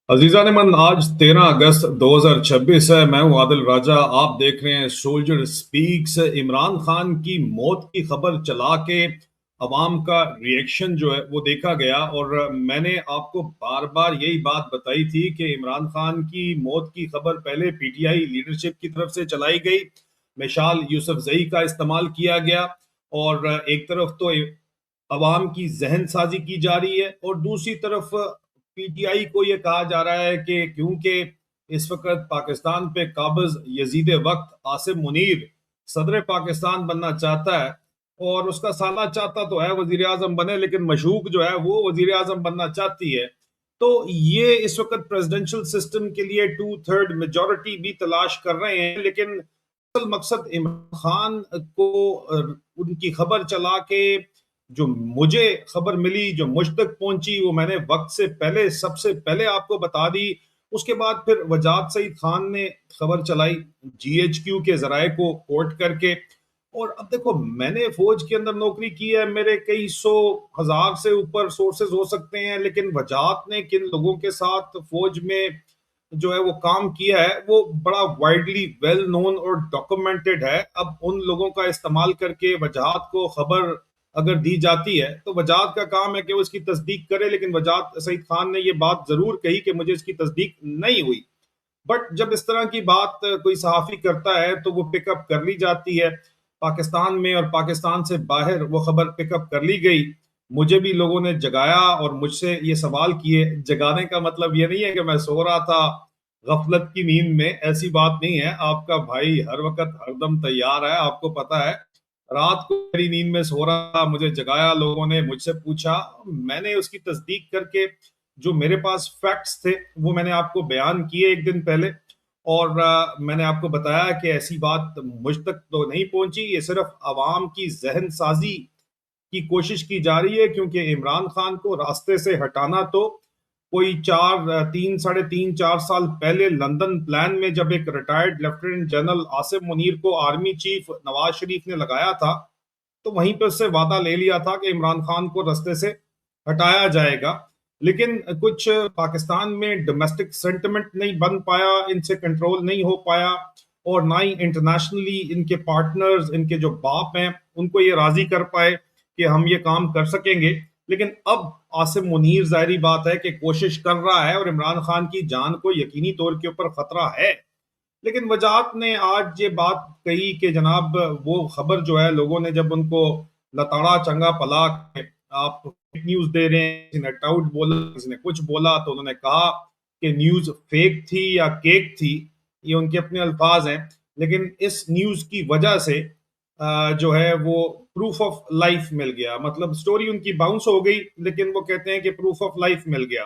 अजीजा ने मन आज 13 अगस्त 2026 है। मैं हूं आदिल राजा। आप देख रहे हैं सोल्जर स्पीक्स। इमरान खान की मौत की खबर चला के अवाम का रिएक्शन जो है वो देखा गया, और मैंने आपको बार बार यही बात बताई थी कि इमरान खान की मौत की खबर पहले पीटीआई लीडरशिप की तरफ से चलाई गई, मिसाल यूसुफजई का इस्तेमाल किया गया, और एक तरफ तो अवाम की जहन साजी की जा रही है, और दूसरी तरफ पीटीआई को यह कहा जा रहा है कि क्योंकि इस वक्त पाकिस्तान पे काबिज यजीद वक्त आसिम मुनीर सदर पाकिस्तान बनना चाहता है, और उसका साला चाहता तो है वजीर आजम बने, लेकिन मशूक जो है वो वजीर आजम बनना चाहती है। तो ये इस वक्त प्रेसिडेंशियल सिस्टम के लिए 2/3 मेजोरिटी भी तलाश कर रहे हैं, लेकिन असल मकसद इमरान खान को उनकी खबर चला के जो मुझे खबर मिली, जो मुझ तक पहुंची, वो मैंने वक्त से पहले सबसे पहले आपको बता दी। उसके बाद फिर वजाद सईद खान ने खबर चलाई जीएचक्यू के जराए को कोट करके। और अब देखो, मैंने फौज के अंदर नौकरी की है, मेरे कई सौ हजार से ऊपर सोर्सेज हो सकते हैं, लेकिन वजात ने किन लोगों के साथ फौज में जो है वो काम किया है वो बड़ा वाइडली वेल नोन और डॉक्यूमेंटेड है। अब उन लोगों का इस्तेमाल करके वजाहत को खबर अगर दी जाती है तो वजाहत का काम है कि वो इसकी तस्दीक करे, लेकिन वजाहत सईद खान ने ये बात जरूर कही कि मुझे इसकी तस्दीक नहीं हुई। बट जब इस तरह की बात कोई सहाफी करता है तो वो पिकअप कर ली जाती है। पाकिस्तान में और पाकिस्तान से बाहर वो खबर पिकअप कर ली गई। मुझे भी लोगों ने जगाया और मुझसे ये सवाल किए। जगाने का मतलब ये नहीं है कि मैं सो रहा था गफलत की नींद में, ऐसी बात नहीं है। आपका भाई हर वक्त हरदम तैयार है, आपको पता है। रात को मेरी नींद में सो रहा था, मुझे जगाया लोगों ने, मुझसे पूछा, मैंने उसकी तस्दीक करके जो मेरे पास फैक्ट्स थे वो मैंने आपको बयान किए एक दिन पहले। और मैंने आपको बताया कि ऐसी बात मुझ तक तो नहीं पहुंची, ये सिर्फ अवाम की जहन साजी की कोशिश की जा रही है, क्योंकि इमरान खान को रास्ते से हटाना तो कोई 3 साढ़े 3 4 साल पहले लंदन प्लान में जब एक retired lieutenant general Asim Munir को आर्मी चीफ नवाज शरीफ ने लगाया था, तो वहीं पर उससे वादा ले लिया था कि इमरान खान को रास्ते से हटाया जाएगा। लेकिन कुछ पाकिस्तान में डोमेस्टिक सेंटिमेंट नहीं बन पाया, इनसे कंट्रोल नहीं हो पाया, और ना ही इंटरनेशनली इनके पार्टनर्स, इनके जो बाप हैं, उनको ये राजी कर पाए कि हम ये काम कर सकेंगे। लेकिन अब आसिम मुनीर जाहिर बात है कि कोशिश कर रहा है, और इमरान खान की जान को यकीनी तौर के ऊपर खतरा है। लेकिन वजाहत ने आज ये बात कही कि जनाब, वो खबर जो है लोगों ने जब उनको लताड़ा चंगा पला के आप फेक न्यूज दे रहे हैं, किसी ने टाउट बोला, किसी ने कुछ बोला, तो उन्होंने कहा कि न्यूज फेक थी या केक थी। ये उनके अपने अल्फाज हैं। लेकिन इस न्यूज की वजह से जो है वो प्रूफ ऑफ लाइफ मिल गया, मतलब स्टोरी उनकी बाउंस हो गई, लेकिन वो कहते हैं कि प्रूफ ऑफ लाइफ मिल गया।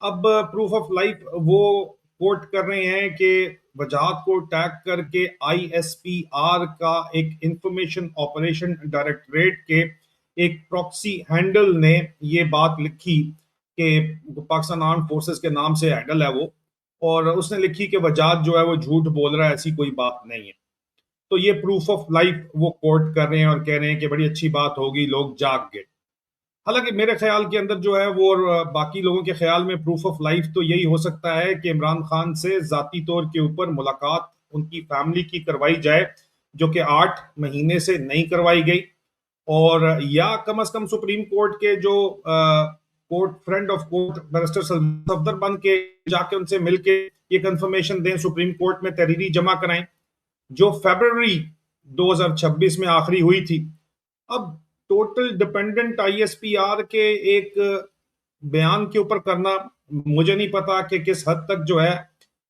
अब प्रूफ ऑफ लाइफ वो कोट कर रहे हैं कि वजाहत को टैग करके आईएसपीआर का एक इंफॉर्मेशन ऑपरेशन डायरेक्टरेट के एक प्रॉक्सी हैंडल ने ये बात लिखी कि पाकिस्तान आर्म फोर्सेस के नाम से हैंडल है वो, और उसने लिखी कि वजाहत जो है वो झूठ बोल रहा है, ऐसी कोई बात नहीं है। तो ये प्रूफ ऑफ लाइफ वो कोट कर रहे हैं और कह रहे हैं कि बड़ी अच्छी बात होगी, लोग जाग गए। हालांकि मेरे ख्याल के अंदर जो है वो, और बाकी लोगों के ख्याल में, प्रूफ ऑफ लाइफ तो यही हो सकता है कि इमरान खान से जाती तौर के ऊपर मुलाकात उनकी फैमिली की करवाई जाए, जो कि 8 महीने से नहीं करवाई गई। और या कम अज कम सुप्रीम कोर्ट के जो court friend of court barrister Salman Safdar बन के जाके उनसे मिलके ये कंफर्मेशन दें, सुप्रीम कोर्ट में तहरीरी जमा कराएं, जो फरवरी 2026 में आखिरी हुई थी। अब टोटल डिपेंडेंट आईएसपीआर के एक बयान के ऊपर करना, मुझे नहीं पता कि किस हद तक जो है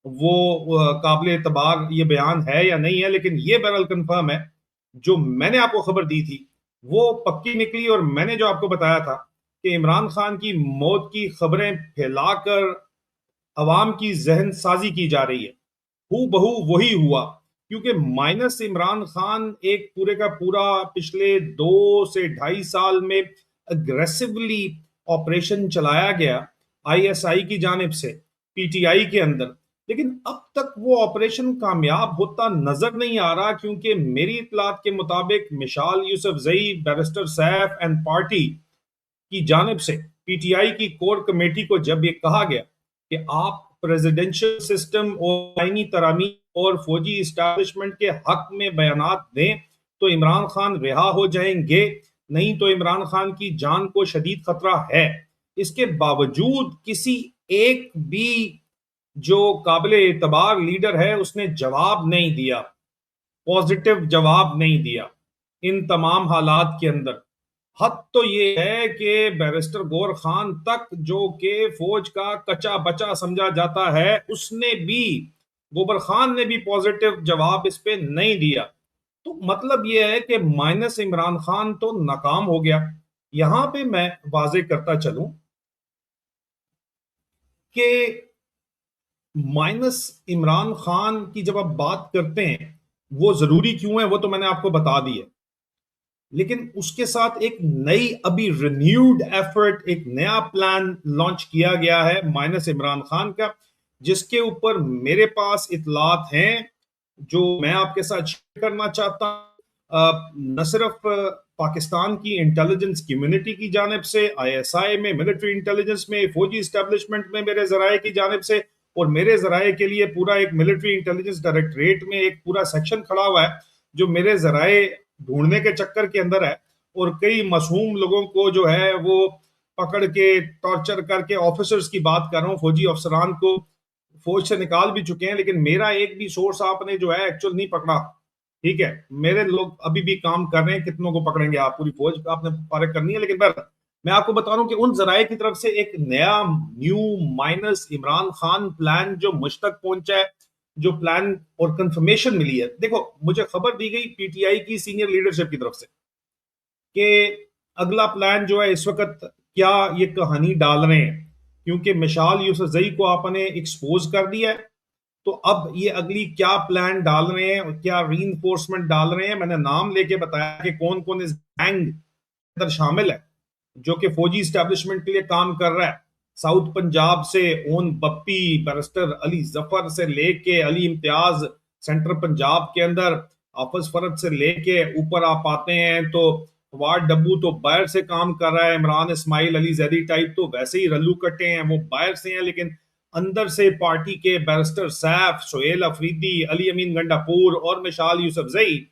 वो काबिल एतबार ये बयान है या नहीं है, लेकिन ये बहरहाल कंफर्म है, जो मैंने आपको खबर दी थी वो पक्की निकली। और मैंने जो आपको बताया था कि इमरान खान की मौत की खबरें फैलाकर अवाम की जहन साजी की जा रही है, हू बहू वही हुआ। क्योंकि माइनस इमरान खान एक पूरे का पूरा पिछले 2 से 2.5 साल में अग्रेसिवली ऑपरेशन चलाया गया आईएसआई की जानिब से पीटीआई के अंदर, लेकिन अब तक वो ऑपरेशन कामयाब होता नजर नहीं आ रहा, क्योंकि मेरी इतलात के मुताबिक मिसाल Yousafzai, barrister Saif and party की जानिब से पीटीआई की कोर कमेटी को जब ये कहा गया कि आप प्रेसिडेंशियल सिस्टम और आईनी तरामी और फौजी इस्टेब्लिशमेंट के हक में बयानात दें तो इमरान खान रिहा हो जाएंगे, नहीं तो इमरान खान की जान को शदीद खतरा है। इसके बावजूद किसी एक भी जो काबिल एतबार लीडर है उसने जवाब नहीं दिया, पॉजिटिव जवाब नहीं दिया इन तमाम हालात के अंदर। हद तो ये है कि बैरिस्टर गौर खान तक, जो कि फौज का कच्चा बचा समझा जाता है, उसने भी, गोबर खान ने भी पॉजिटिव जवाब इस पे नहीं दिया। तो मतलब ये है कि माइनस इमरान खान तो नाकाम हो गया। यहां पे मैं वाजे करता चलूं कि माइनस इमरान खान की जब आप बात करते हैं, वो जरूरी क्यों है वो तो मैंने आपको बता दी है, लेकिन उसके साथ एक नई अभी रिन्यूड एफर्ट, एक नया प्लान लॉन्च किया गया है माइनस इमरान खान का, जिसके ऊपर मेरे पास इतलात हैं जो मैं आपके साथ शेयर करना चाहता हूं। न सिर्फ पाकिस्तान की इंटेलिजेंस कम्युनिटी की जानब से, आईएसआई में, मिलिट्री इंटेलिजेंस में, फौजी इस्टेब्लिशमेंट में मेरे जराये की जानब से, और मेरे जराये के लिए पूरा एक मिलिट्री इंटेलिजेंस डायरेक्टरेट में एक पूरा सेक्शन खड़ा हुआ है जो मेरे जराये ढूंढने के चक्कर के अंदर है, और कई मासूम लोगों को जो है वो पकड़ के टॉर्चर करके, ऑफिसर्स की बात कर रहा हूँ, फौजी अफसरान को फौज से निकाल भी चुके हैं, लेकिन मेरा एक भी सोर्स आपने जो है एक्चुअल नहीं पकड़ा। ठीक है, मेरे लोग अभी भी काम कर रहे हैं, कितनों को पकड़ेंगे आप, पूरी फौज आपने फारिग करनी है। लेकिन मैं आपको बता रहा हूं कि उन जराये की तरफ से एक नया new minus Imran Khan plan जो मुझ तक पहुंचा है, जो प्लान और कंफर्मेशन मिली है। देखो, मुझे खबर दी गई पीटीआई की सीनियर लीडरशिप की तरफ से कि अगला प्लान जो है इस वक्त क्या ये कहानी डाल रहे हैं, क्योंकि मिशाल यूसुफजई को आपने एक्सपोज कर दिया है, तो अब ये अगली क्या प्लान डाल रहे हैं और क्या रीइंफोर्समेंट डाल रहे हैं। मैंने नाम लेके बताया कि कौन कौन इस गैंग अंदर शामिल है जो कि फौजी स्टैब्लिशमेंट के लिए काम कर रहा है। साउथ पंजाब से ओन बप्पी, बैरिस्टर अली जफर से लेके अली इम्तियाज, सेंट्रल पंजाब के अंदर हाफिज फरद से लेके ऊपर आप आते हैं तो फवाद डब्बू तो बाहर से काम कर रहा है, इमरान इस्माइल अली जैदी टाइप तो वैसे ही रल्लू कट्टे हैं, वो बाहर से हैं, लेकिन अंदर से पार्टी के बैरिस्टर सैफ, सोहेल अफरीदी, अली अमीन गंडापुर और मिशाल यूसुफजई,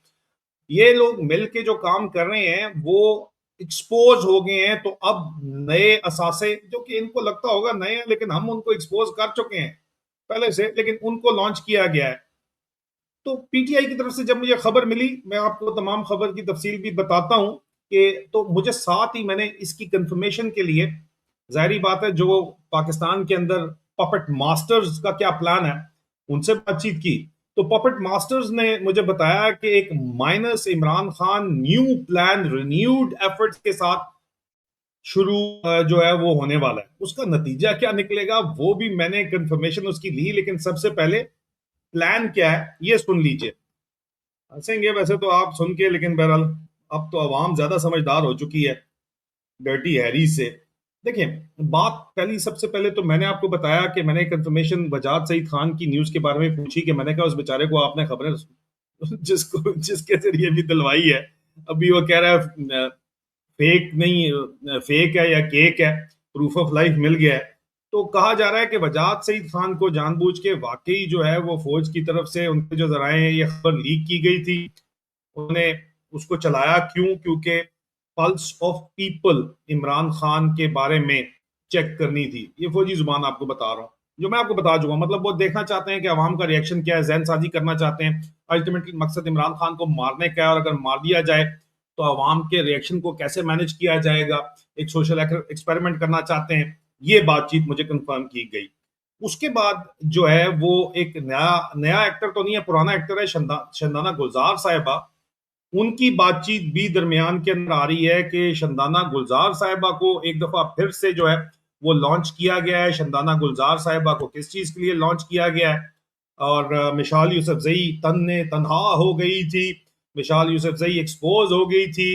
ये लोग मिलके जो काम कर रहे हैं वो एक्सपोज हो गए हैं। तो अब नए असासे, जो कि इनको लगता होगा नए हैं, लेकिन हम उनको एक्सपोज कर चुके हैं पहले से, लेकिन उनको लॉन्च किया गया है। तो पीटीआई की तरफ से जब मुझे खबर मिली, मैं आपको तमाम खबर की तफसील भी बताता हूं कि, तो मुझे साथ ही मैंने इसकी कंफर्मेशन के लिए, जाहिर बात है जो पाकिस्तान के अंदर पपेट मास्टर्स का क्या प्लान है, उनसे बातचीत की। तो पपेट मास्टर्स ने मुझे बताया कि एक minus Imran Khan new plan renewed efforts के साथ शुरू जो है वो होने वाला है। उसका नतीजा क्या निकलेगा वो भी मैंने कंफर्मेशन उसकी ली, लेकिन सबसे पहले प्लान क्या है ये सुन लीजिए। हंसेंगे वैसे तो आप सुन के, लेकिन बहरहाल अब तो अवाम ज्यादा समझदार हो चुकी है डर्टी हैरी से। देखिए, बात पहली, सबसे पहले तो मैंने आपको बताया कि मैंने कंफर्मेशन वजाद सईद खान की न्यूज के बारे में पूछी कि मैंने कहा उस बेचारे को आपने खबरें जिसके जरिए भी दिलवाई है, अभी वो कह रहा है फेक नहीं, फेक है या केक है, प्रूफ ऑफ लाइफ मिल गया है। तो कहा जा रहा है कि वजाद सईद खान को जानबूझ के वाकई जो है वो फौज की तरफ से उनके जो जराए हैं ये खबर लीक की गई थी। उन्होंने उसको चलाया क्यों? क्योंकि pulse of people Imran Khan के बारे में चेक करनी थी। ये फौजी जुबान आपको बता रहा हूँ, जो मैं आपको बता चुका, मतलब वो देखना चाहते हैं कि अवाम का रिएक्शन क्या है, जहन साजी करना चाहते हैं। अल्टीमेटली मकसद इमरान खान को मारने का है, और अगर मार दिया जाए तो अवाम के रिएक्शन को कैसे मैनेज किया जाएगा, एक सोशल एक्सपेरिमेंट करना चाहते हैं। ये बातचीत मुझे कंफर्म की गई। उसके बाद जो है वो एक नया नया एक्टर तो नहीं है, पुराना एक्टर है, शंदाना गुलजार साहिबा। उनकी बातचीत भी दरमियान के अंदर आ रही है कि शंदाना गुलजार साहिबा को एक दफा फिर से जो है वो लॉन्च किया गया है। शंदाना गुलजार साहिबा को किस चीज के लिए लॉन्च किया गया है? और मिशाल यूसुफजई तनहा हो गई थी, मिशाल यूसुफजई एक्सपोज हो गई थी,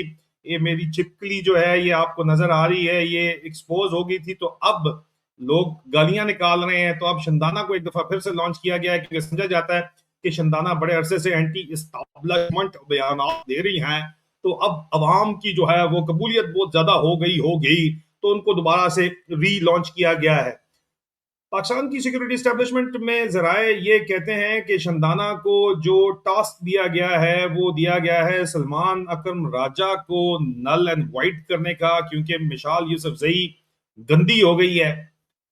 ये मेरी चिपकली जो है ये आपको नजर आ रही है, ये एक्सपोज हो गई थी। तो अब लोग गालियां निकाल रहे हैं। तो अब शंदाना को एक दफा फिर से लॉन्च किया गया है, क्योंकि समझा जाता है कि शंदाना बड़े अरसे से एंटी इस्टेब्लिशमेंट बयान दे रही हैं। तो अब अवाम की जो है वो कबूलियत बहुत ज्यादा हो गई, तो उनको दोबारा से री लॉन्च किया गया है। पाकिस्तान की सिक्योरिटी स्टैब्लिशमेंट में जराए ये कहते हैं कि शंदाना को जो टास्क दिया गया है वो दिया गया है सलमान अकरम राजा को नल एंड वाइट करने का, क्योंकि मिसाल यूसुफजई गंदी हो गई है।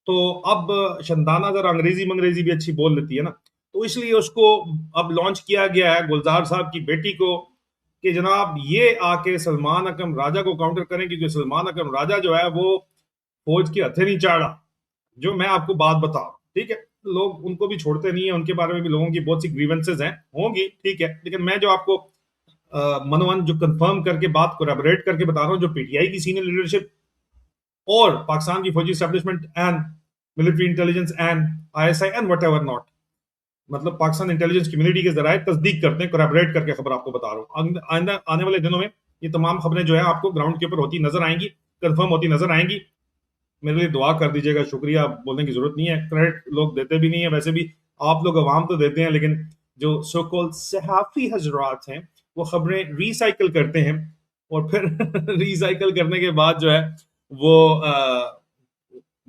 तो अब शंदाना जरा अंग्रेजी मंग्रेजी भी अच्छी बोल लेती है ना, तो इसलिए उसको अब लॉन्च किया गया है गुलजार साहब की बेटी को कि जनाब ये आके सलमान अकरम राजा को काउंटर करें, क्योंकि सलमान अकरम राजा जो है वो फौज के हथे नहीं चाड़ा। जो मैं आपको बात बता रहा हूं, ठीक है, लोग उनको भी छोड़ते नहीं है, उनके बारे में भी लोगों की बहुत सी ग्रीवेंसेज हैं, होंगी, ठीक है, लेकिन मैं जो आपको मनोवन जो कंफर्म करके बात को कोलैबोरेट करके बता रहा हूं, जो पीटीआई की सीनियर लीडरशिप और पाकिस्तान की फौजी establishment and military intelligence and ISI and what ever not, मतलब पाकिस्तान इंटेलिजेंस कम्युनिटी के जराए तस्दीक करते हैं, कोलैबोरेट करके खबर आपको बता रहा हूँ। आने वाले दिनों में ये तमाम खबरें जो है आपको ग्राउंड के ऊपर होती नजर आएंगी, कंफर्म होती नजर आएंगी। मेरे लिए दुआ कर दीजिएगा, शुक्रिया बोलने की जरूरत नहीं है, क्रेडिट लोग देते भी नहीं है, वैसे भी आप लोग अवाम तो देते हैं, लेकिन जो सो कॉल्ड सहाफी हजरात हैं वो खबरें रिसाइकल करते हैं और फिर रिसाइकल करने के बाद जो है वो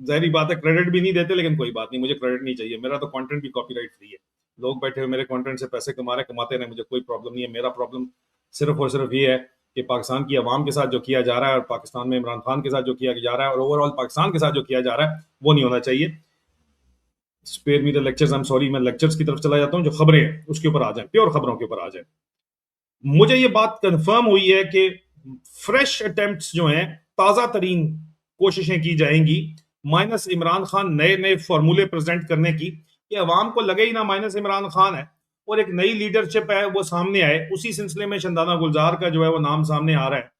जाहिर बात है क्रेडिट भी नहीं देते, लेकिन कोई बात नहीं, मुझे क्रेडिट नहीं चाहिए, मेरा तो कंटेंट भी कॉपीराइट फ्री है, लोग बैठे हुए मेरे कंटेंट से पैसे कमा रहे, कमाते रहे, मुझे कोई प्रॉब्लम नहीं है। मेरा प्रॉब्लम सिर्फ और सिर्फ ये है कि पाकिस्तान की आवाम के साथ जो किया जा रहा है और पाकिस्तान में इमरान खान के साथ जो किया जा रहा है और ओवरऑल पाकिस्तान के साथ जो किया जा रहा है वो नहीं होना चाहिए। Spare me the lectures, I am sorry, मैं लेक्चर्स की तरफ चला जाता हूँ, जो खबरें हैं उसके ऊपर आ जाए, प्योर खबरों के ऊपर आ जाए। मुझे ये बात कंफर्म हुई है कि फ्रेश अटेम्प्ट्स जो हैं, ताजा तरीन कोशिशें की जाएंगी माइनस इमरान खान नए नए फॉर्मूले प्रेजेंट करने की, कि अवाम को लगे ही ना माइनस इमरान खान है और एक नई लीडरशिप है वो सामने आए। उसी सिलसिले में शंदाना गुलजार का जो है वो नाम सामने आ रहा है,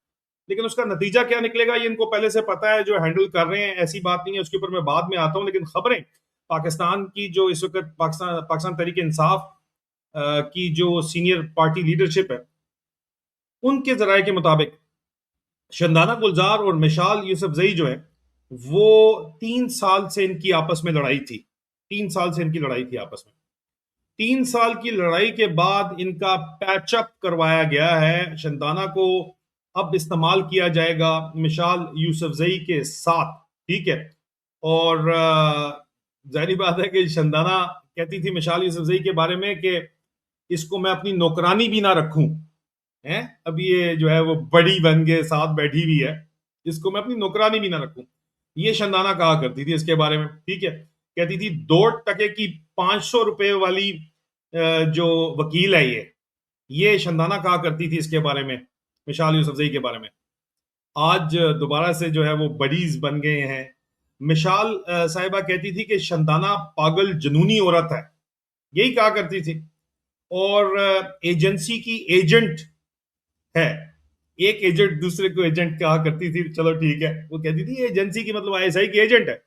लेकिन उसका नतीजा क्या निकलेगा ये इनको पहले से पता है, जो हैंडल कर रहे हैं, ऐसी बात नहीं है, उसके ऊपर मैं बाद में आता हूं। लेकिन खबरें पाकिस्तान की जो इस वक्त पाकिस्तान तहरीक इंसाफ की जो सीनियर पार्टी लीडरशिप है उनके जराये के मुताबिक शंदाना गुलजार और मिशाल यूसुफजई जो है वो 3 साल से इनकी आपस में लड़ाई थी, 3 साल से इनकी लड़ाई थी आपस में। 3 साल की लड़ाई के बाद इनका पैचअप करवाया गया है, शंदाना को अब इस्तेमाल किया जाएगा मिशाल यूसुफजई के साथ, ठीक है। और जाहिर बात है कि शंदाना कहती थी मिशाल यूसुफजई के बारे में कि इसको मैं अपनी नौकरानी भी ना रखूं, है, अब ये जो है वो बड़ी बन के साथ बैठी हुई है, इसको मैं अपनी नौकरानी भी ना रखूं, ये शंदाना कहा करती थी इसके बारे में, ठीक है। कहती थी 2% की 500 रुपए वाली जो वकील है ये शंदाना कहा करती थी इसके बारे में, मिशाल यूसुफजई के बारे में। आज दोबारा से जो है वो बडीज बन गए हैं। मिशाल साहिबा कहती थी कि शंदाना पागल जनूनी औरत है, यही कहा करती थी, और एजेंसी की एजेंट है, एक एजेंट दूसरे को एजेंट कहा करती थी, चलो ठीक है, वो कहती थी एजेंसी की मतलब आईएसआई की एजेंट है।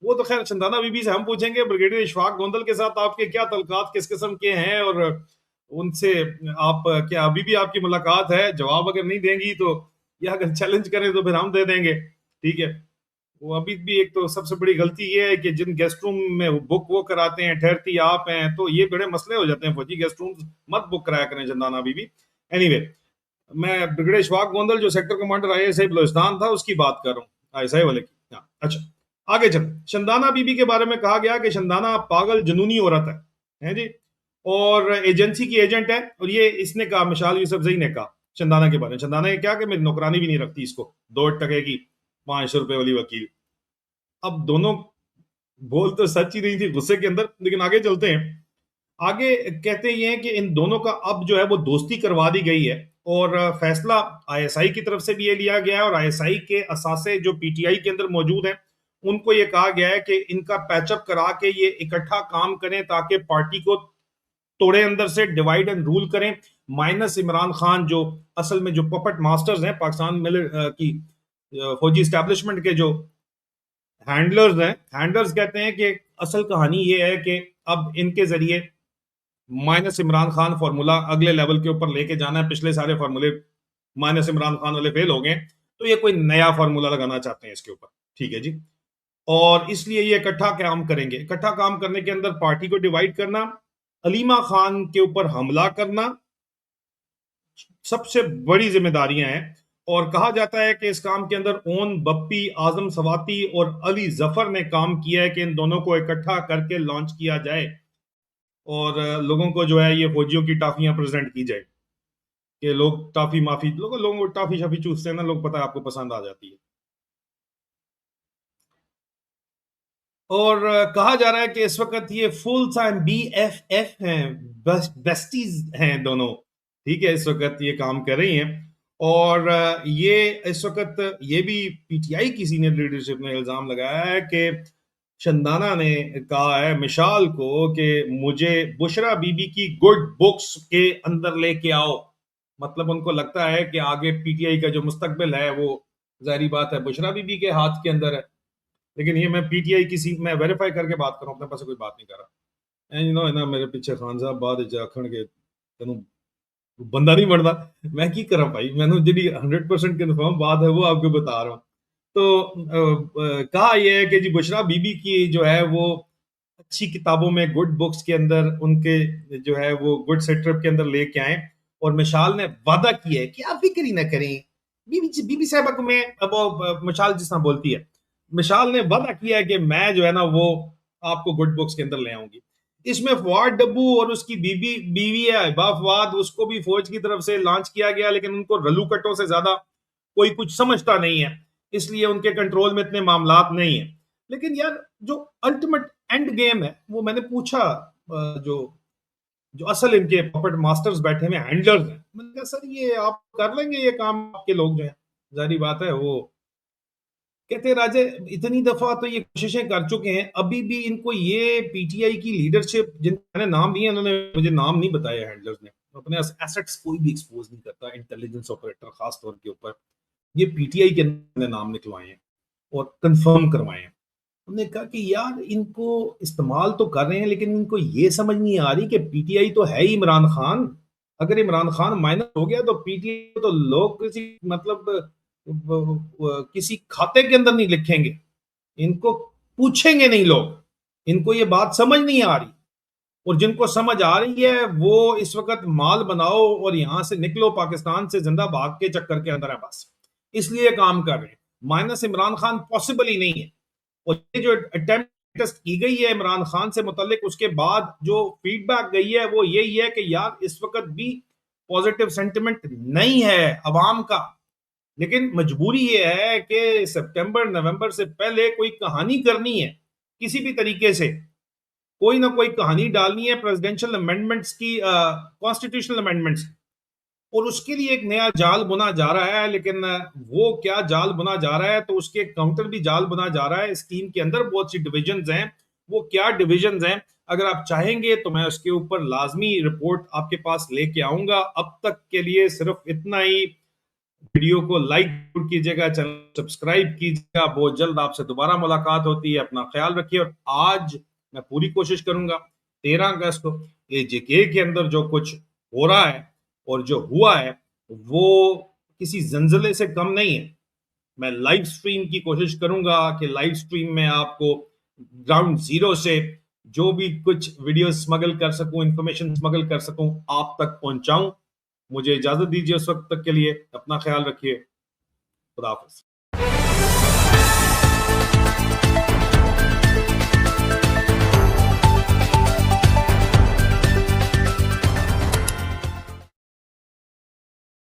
वो तो खैर शंदाना बीबी से हम पूछेंगे, ब्रिगेडियर इशफाक गोंदल के साथ आपके क्या तल्कात किस किस्म के हैं, और उनसे आप क्या अभी भी आपकी मुलाकात है? जवाब अगर नहीं देंगी तो, या अगर चैलेंज करें तो फिर हम दे देंगे, ठीक है। वो अभी भी एक तो सबसे बड़ी गलती ये है कि जिन गेस्ट रूम में बुक वो कराते हैं ठहरती आप हैं, तो ये बड़े मसले हो जाते हैं, फौजी गेस्ट रूम मत बुक कराया करें शंदाना बीबी। एनीवे, मैं ब्रिगेडियर इशफाक गोंदल जो सेक्टर कमांडर आईएसआई बलोचिस्तान था उसकी बात कर रहा हूँ, आईएसआई वाले की। हाँ, अच्छा, आगे चल। शंदाना बीबी के बारे में कहा गया कि शंदाना पागल जनूनी औरत है जी, और एजेंसी की एजेंट है, और ये इसने कहा, मिशाल यूसुफजई ने कहा शंदाना के बारे में, शंदाना ने क्या कि मेरी नौकरानी भी नहीं रखती इसको, 2% की 500 रुपए वाली वकील। अब दोनों बोल तो सच ही नहीं थी गुस्से के अंदर, लेकिन आगे चलते हैं। आगे कहते ये हैं कि इन दोनों का अब जो है वो दोस्ती करवा दी गई है, और फैसला आईएसआई की तरफ से भी ये लिया गया है, और आईएसआई के असासे जो पीटीआई के अंदर मौजूद हैं उनको ये कहा गया है कि इनका पैचअप करा के ये इकट्ठा काम करें ताकि पार्टी को तोड़े अंदर से, डिवाइड एंड रूल करें, माइनस इमरान खान जो असल में जो पपट मास्टर्स हैं पाकिस्तान की फौजी स्टैब्लिशमेंट के जो हैंडलर्स हैं। हैंडलर्स कहते हैं कि असल कहानी ये है कि अब इनके जरिए माइनस इमरान खान फॉर्मूला अगले लेवल के ऊपर लेके जाना है। पिछले सारे फॉर्मूले माइनस इमरान खान वाले फेल हो गए, तो ये कोई नया फॉर्मूला लगाना चाहते हैं इसके ऊपर, ठीक है जी। और इसलिए ये इकट्ठा काम करेंगे। इकट्ठा काम करने के अंदर पार्टी को डिवाइड करना, अलीमा खान के ऊपर हमला करना सबसे बड़ी जिम्मेदारियां हैं, और कहा जाता है कि इस काम के अंदर ओन बप्पी, आजम सवाती और अली जफर ने काम किया है कि इन दोनों को इकट्ठा करके लॉन्च किया जाए और लोगों को जो है ये फौजियों की टाफियां प्रेजेंट की जाए कि लोग टाफी माफी लोगों को टाफी शाफी चूसते हैं ना लोग, पता है आपको पसंद आ जाती है। और कहा जा रहा है कि इस वक्त ये फुल टाइम BFF हैं, बेस्टीज हैं दोनों, ठीक है, इस वक्त ये काम कर रही हैं। और ये इस वक्त ये भी PTI की सीनियर लीडरशिप ने इल्जाम लगाया है कि शंदाना ने कहा है मिशाल को कि मुझे बुशरा बीबी की गुड बुक्स के अंदर लेके आओ। मतलब उनको लगता है कि आगे PTI का जो मुस्तकबिल है वो जाहिर बात है बुशरा बीबी के हाथ के अंदर है। लेकिन ये मैं PTI की मैं वेरीफाई करके बात कर रहा हूं, अपने पास कोई बात नहीं कर रहा। एंड ना मेरे पीछे खान साहब बाद आखण के तेन बंदा नहीं बनता, मैं की करा भाई, मैंने जी 100% कन्फर्म बात है वो आपको बता रहा हूँ। तो कहा यह है कि जी बुशरा बीबी की जो है वो अच्छी किताबों में गुड बुक्स के अंदर उनके जो है वो गुड सेटअप के अंदर लेके आए। और मिशाल ने वादा किया है कि आप फिक्र ही ना करें, बीबी साहबा को मैं अब मिशाल जिस तरह बोलती है, मिशाल ने वादा किया है कि मैं जो है ना वो आपको गुड बुक्स के अंदर ले आऊंगी। इसमें फवाद डब्बू और उसकी बीवी है हिबा फवाद, उसको भी फौज की तरफ से लॉन्च किया गया, लेकिन उनको रलू कटों से ज्यादा कोई कुछ समझता नहीं है, इसलिए उनके कंट्रोल में इतने मामलात नहीं है। लेकिन यार जो अल्टीमेट एंड गेम है वो मैंने पूछा, जो जो असल इनके पपेट मास्टर्स बैठे हुए हैंडलर्स हैं, मैंने कहा सर ये आप कर लेंगे ये काम, आपके लोग जो हैं, जाहिर बात है वो कहते राजे इतनी दफा तो ये कोशिशें कर चुके हैं, अभी भी इनको ये PTI की लीडरशिप जिनके मैंने नाम दिए उन्होंने मुझे नाम नहीं बताया हैंडलर्स ने, अपने एसेट्स कोई भी एक्सपोज नहीं करता, इंटेलिजेंस ऑपरेटर खास तौर के ऊपर ये PTI के नाम निकलवाए हैं और कंफर्म करवाए हैं। उन्होंने कहा कि यार इनको इस्तेमाल तो कर रहे हैं लेकिन इनको ये समझ नहीं आ रही कि PTI तो है ही इमरान खान, अगर इमरान खान माइनस हो गया तो PTI तो लोग किसी मतलब किसी खाते के अंदर नहीं लिखेंगे, इनको पूछेंगे नहीं लोग, इनको ये बात समझ नहीं आ रही। और जिनको समझ आ रही है वो इस वक्त माल बनाओ और यहां से निकलो, पाकिस्तान से जिंदा भाग के चक्कर के अंदर है बस, इसलिए काम कर रहे हैं। माइनस इमरान खान पॉसिबल ही नहीं है। और ये जो अटेम्प्ट की गई है इमरान खान से मुतल्लिक, उसके बाद जो फीडबैक गई है वो यही है कि यार इस वक्त भी पॉजिटिव सेंटिमेंट नहीं है अवाम का, लेकिन मजबूरी ये है कि सितंबर नवंबर से पहले कोई कहानी करनी है, किसी भी तरीके से कोई ना कोई कहानी डालनी है प्रेसिडेंशियल अमेंडमेंट्स की, कॉन्स्टिट्यूशनल अमेंडमेंट्स, और उसके लिए एक नया जाल बुना जा रहा है। लेकिन वो क्या जाल बुना जा रहा है, तो उसके काउंटर भी जाल बुना जा रहा है। इस टीम के अंदर बहुत सी डिविजन्स हैं, वो क्या डिविजन्स हैं अगर आप चाहेंगे तो मैं उसके ऊपर लाजमी रिपोर्ट आपके पास लेके आऊंगा। अब तक के लिए सिर्फ इतना ही, वीडियो को लाइक जरूर कीजिएगा, चैनल सब्सक्राइब कीजिएगा। बहुत जल्द आपसे दोबारा मुलाकात होती है, अपना ख्याल रखिए। और आज मैं पूरी कोशिश करूंगा 13 अगस्त को AJK के अंदर जो कुछ हो रहा है और जो हुआ है वो किसी जंजले से कम नहीं है। मैं लाइव स्ट्रीम की कोशिश करूंगा कि लाइव स्ट्रीम में आपको ग्राउंड जीरो से जो भी कुछ वीडियो स्मगल कर सकूं, इंफॉर्मेशन स्मगल कर सकूं, आप तक पहुंचाऊं। मुझे इजाजत दीजिए उस वक्त तक के लिए, अपना ख्याल रखिए, खुदा हाफिज।